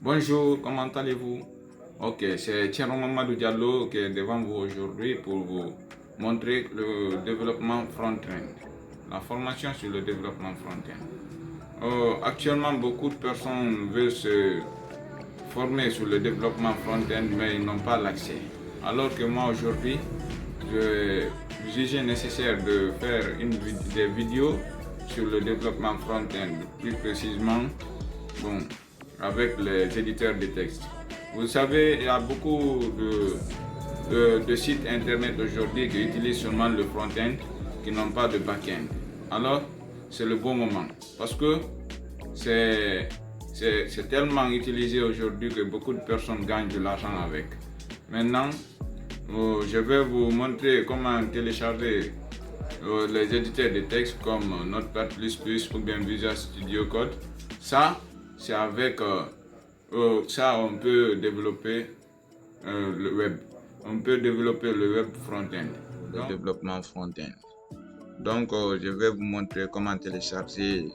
Bonjour, comment allez-vous? Ok, c'est Thierry Mamadou Diallo qui est devant vous aujourd'hui pour vous montrer le développement front-end, la formation sur le développement front-end. Actuellement, beaucoup de personnes veulent se former sur le développement front-end, mais ils n'ont pas l'accès. Alors que moi, aujourd'hui, je jugeais nécessaire de faire des vidéos sur le développement front-end, plus précisément, bon, avec les éditeurs de texte. Vous savez, il y a beaucoup de sites internet aujourd'hui qui utilisent seulement le front-end, qui n'ont pas de back-end. Alors, c'est le bon moment parce que c'est tellement utilisé aujourd'hui que beaucoup de personnes gagnent de l'argent avec. Maintenant, je vais vous montrer comment télécharger les éditeurs de texte comme Notepad++ ou bien Visual Studio Code. Ça, c'est avec ça on peut développer le web. On peut développer le web front-end. Le développement front-end. Donc, je vais vous montrer comment télécharger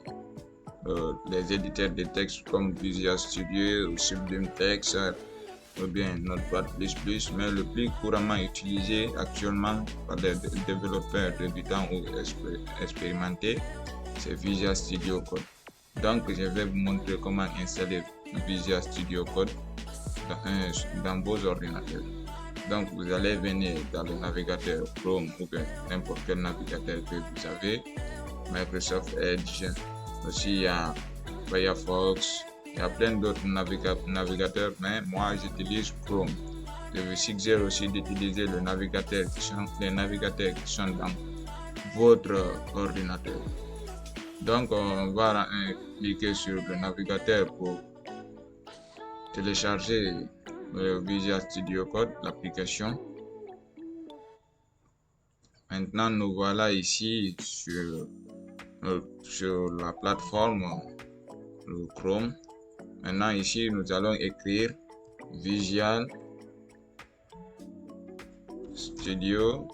les éditeurs de texte comme Visual Studio ou Sublime Text ou bien Notepad++, mais le plus couramment utilisé actuellement par les développeurs débutants ou expérimentés, c'est Visual Studio Code. Donc, je vais vous montrer comment installer Visual Studio Code dans vos ordinateurs. Donc, vous allez venir dans le navigateur Chrome ou bien n'importe quel navigateur que vous avez, Microsoft Edge, aussi il y a Firefox, il y a plein d'autres navigateurs, mais moi j'utilise Chrome. Je vous suggère aussi d'utiliser les navigateurs qui sont dans votre ordinateur. Donc, on va cliquer sur le navigateur pour télécharger Visual Studio Code, l'application. Maintenant, nous voilà ici sur la plateforme le Chrome. Maintenant, ici, nous allons écrire Visual Studio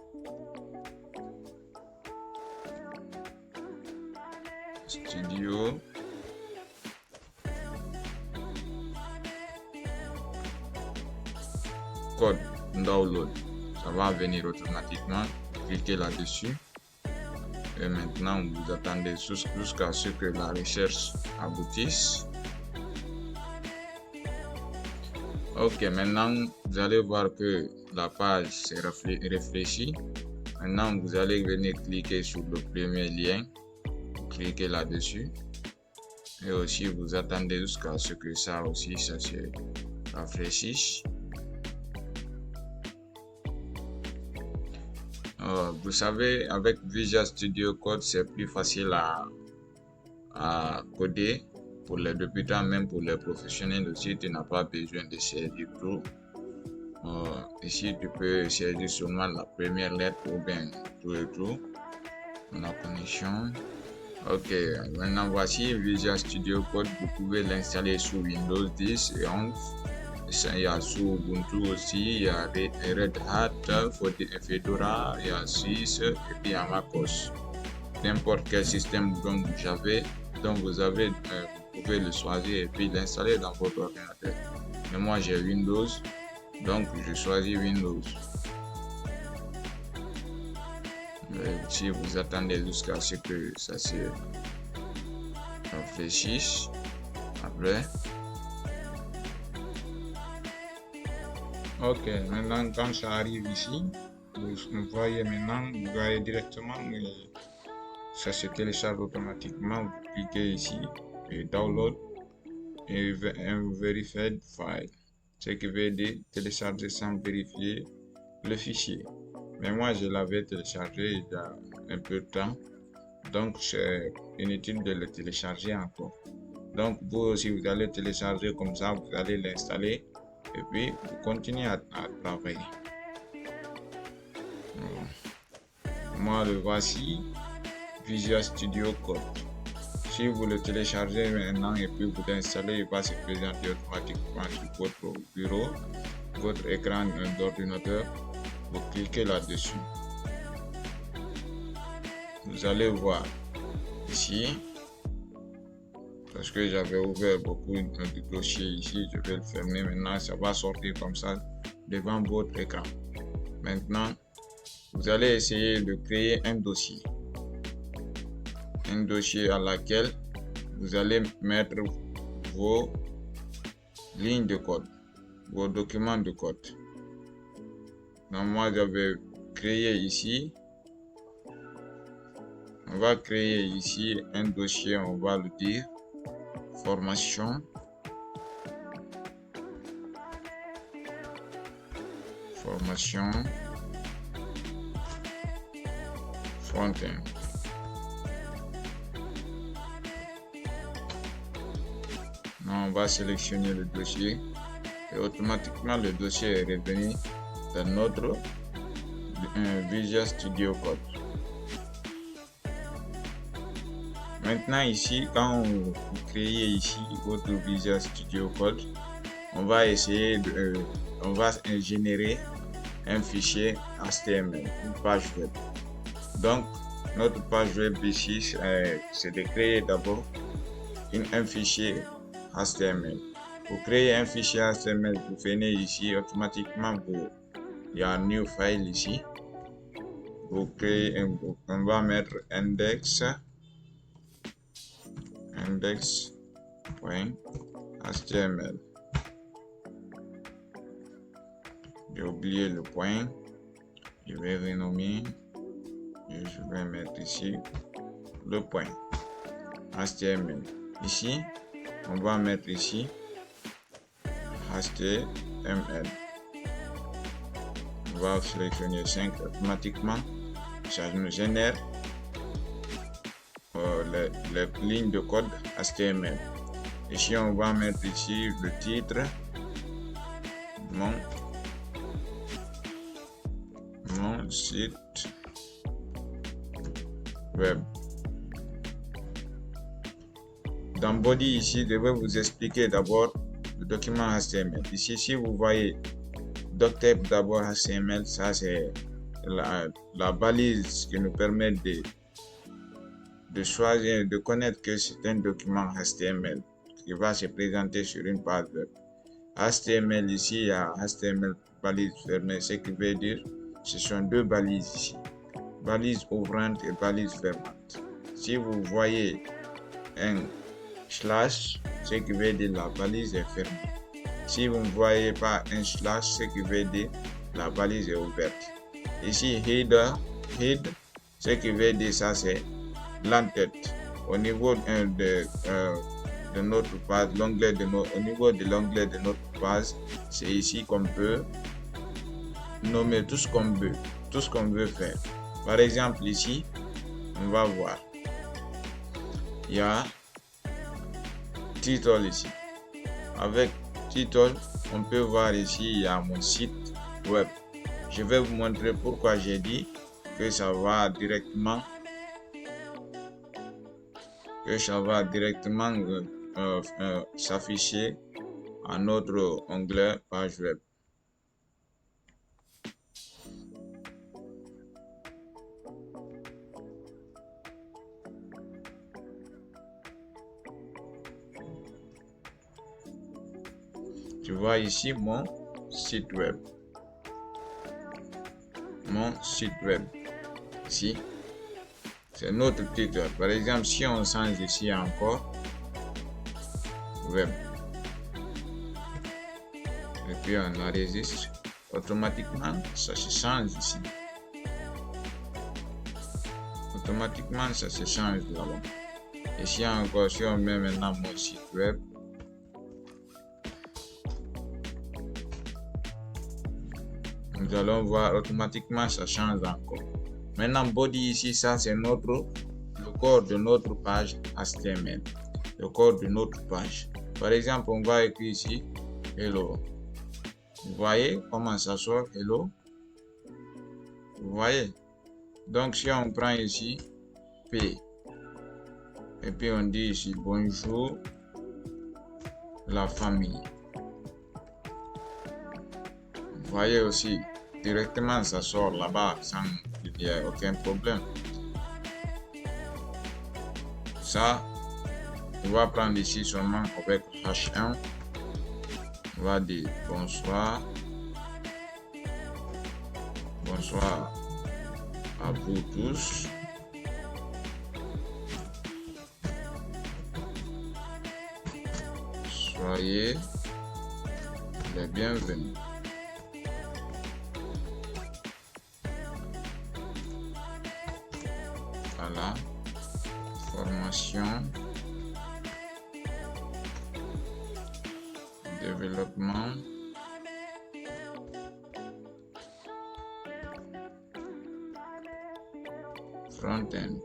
Code Download. Ça va venir automatiquement. Cliquez là-dessus. Et maintenant, vous attendez jusqu'à ce que la recherche aboutisse. Ok, maintenant, vous allez voir que la page s'est réfléchie. Maintenant, vous allez venir cliquer sur le premier lien. Cliquez là-dessus. Et aussi, vous attendez jusqu'à ce que ça se rafraîchisse. Vous savez, avec Visual Studio Code, c'est plus facile à coder pour les débutants, même pour les professionnels aussi. Tu n'as pas besoin de saisir tout. Ici, tu peux saisir seulement la première lettre ou bien tout et tout. La connexion. Ok, maintenant voici Visual Studio Code. Vous pouvez l'installer sous Windows 10 et 11. Il y a sous Ubuntu aussi, il y a Red Hat, Fedora, il y a SUSE et puis il y a MacOS. N'importe quel système dont vous avez, vous pouvez le choisir et puis l'installer dans votre ordinateur. Mais moi j'ai Windows, donc je choisis Windows. Si vous attendez jusqu'à ce que ça se rafraîchisse, après. Ok, maintenant quand ça arrive ici, vous voyez maintenant, vous voyez directement, ça se télécharge automatiquement. Vous cliquez ici et download et un verified file, ce qui veut dire télécharger sans vérifier le fichier. Mais moi je l'avais téléchargé il y a un peu de temps, donc c'est inutile de le télécharger encore. Donc vous aussi vous allez télécharger comme ça, vous allez l'installer et puis vous continuez à travailler. Moi le voici, Visual Studio Code. Si vous le téléchargez maintenant et puis vous l'installez, il va se présenter automatiquement sur votre bureau, votre écran d'ordinateur. Vous cliquez là-dessus. Vous allez voir ici parce que j'avais ouvert beaucoup de dossiers ici. Je vais le fermer maintenant. Ça va sortir comme ça devant votre écran. Maintenant, vous allez essayer de créer un dossier à laquelle vous allez mettre vos lignes de code, vos documents de code. Donc moi j'avais créé ici, on va créer ici un dossier, on va le dire formation front-end. On va sélectionner le dossier et automatiquement le dossier est revenu dans notre Visual Studio Code. Maintenant ici, quand vous créez ici votre Visual Studio Code, on va essayer on va générer un fichier HTML, une page web. Donc notre page web ici, c'est de créer d'abord un fichier HTML. Pour créer un fichier HTML, vous venez ici, automatiquement, il y a un new file ici. Vous créez on va mettre index.html. J'ai oublié le point. Je vais renommer et je vais mettre ici le point HTML. Ici, on va mettre ici HTML. On va sélectionner 5 automatiquement. Ça nous génère les lignes de code HTML. Ici, on va mettre ici le titre, mon site web. Dans body ici, je vais vous expliquer d'abord le document HTML. Ici, si vous voyez doctype d'abord HTML, ça c'est la balise qui nous permet de choisir, de connaître que c'est un document HTML qui va se présenter sur une page web. HTML ici, il y a HTML balise fermée, ce qui veut dire ce sont deux balises ici, balise ouvrante et balise fermante. Si vous voyez un slash, ce qui veut dire la balise est fermée. Si vous ne voyez pas un slash, ce qui veut dire la balise est ouverte. Ici, header, ce qui veut dire ça c'est l'entête. Au niveau de notre page, au niveau de l'onglet de notre page, c'est ici qu'on peut nommer tout ce qu'on veut faire. Par exemple, ici, on va voir, il y a title ici. Avec title, on peut voir ici, il y a mon site web. Je vais vous montrer pourquoi j'ai dit que ça va directement s'afficher à notre onglet page web. Tu vois ici mon site web. Ici, c'est notre titre. Par exemple, si on change ici encore, web, et puis on enregistre, automatiquement, ça se change ici. Automatiquement, ça se change là-bas. Ici encore, si on met maintenant mon site web, nous allons voir automatiquement ça change encore. Maintenant body ici, ça c'est le corps de notre page HTML, le corps de notre page. Par exemple, on va écrire ici hello. Vous voyez comment ça sort hello? Vous voyez? Donc si on prend ici P et puis on dit ici bonjour la famille. Vous voyez aussi, directement ça sort là-bas sans qu'il y ait aucun problème. Ça, On va prendre ici seulement avec H1. On va dire bonsoir. Bonsoir à vous tous. Soyez les bienvenus. Voilà. Formation. Développement. Front-end.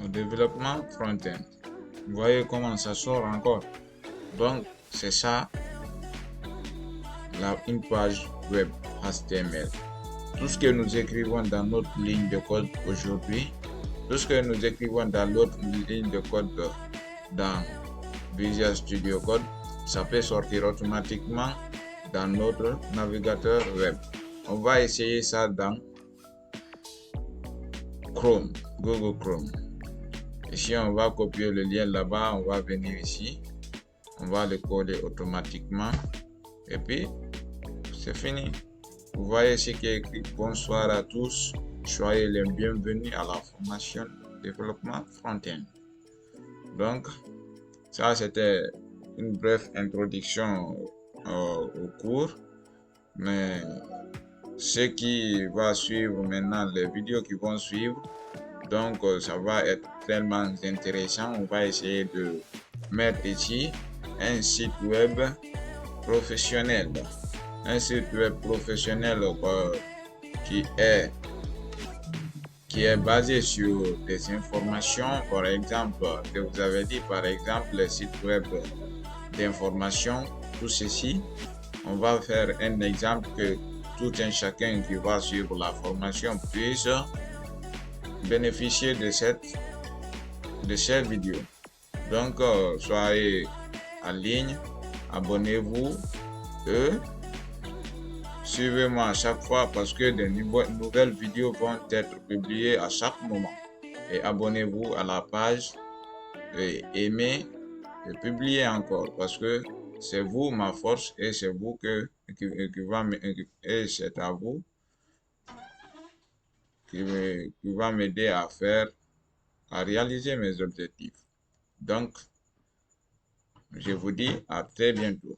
Au développement front-end. Vous voyez comment ça sort encore. Donc, c'est ça, une page web HTML. Tout ce que nous écrivons dans notre ligne de code aujourd'hui, tout ce que nous écrivons dans l'autre ligne de code dans Visual Studio Code, ça peut sortir automatiquement dans notre navigateur web. On va essayer ça dans Chrome, Google Chrome. Ici, on va copier le lien là-bas, on va venir ici, on va le coller automatiquement et puis c'est fini. Vous voyez ce qui est écrit. Bonsoir à tous, soyez les bienvenus à la formation développement front-end. Donc, ça c'était une brève introduction au cours, mais ce qui va suivre maintenant, les vidéos qui vont suivre, donc ça va être tellement intéressant. On va essayer de mettre ici un site web professionnel. Un site web professionnel qui est basé sur des informations, par exemple, que vous avez dit, par exemple, le site web d'information, tout ceci. On va faire un exemple que tout un chacun qui va suivre la formation puisse bénéficier de cette vidéo. Donc, soyez en ligne, abonnez-vous et suivez-moi à chaque fois parce que de nouvelles vidéos vont être publiées à chaque moment. Et abonnez-vous à la page et aimez et publiez encore parce que c'est vous ma force et c'est vous et c'est à vous qui va m'aider à réaliser mes objectifs. Donc, je vous dis à très bientôt.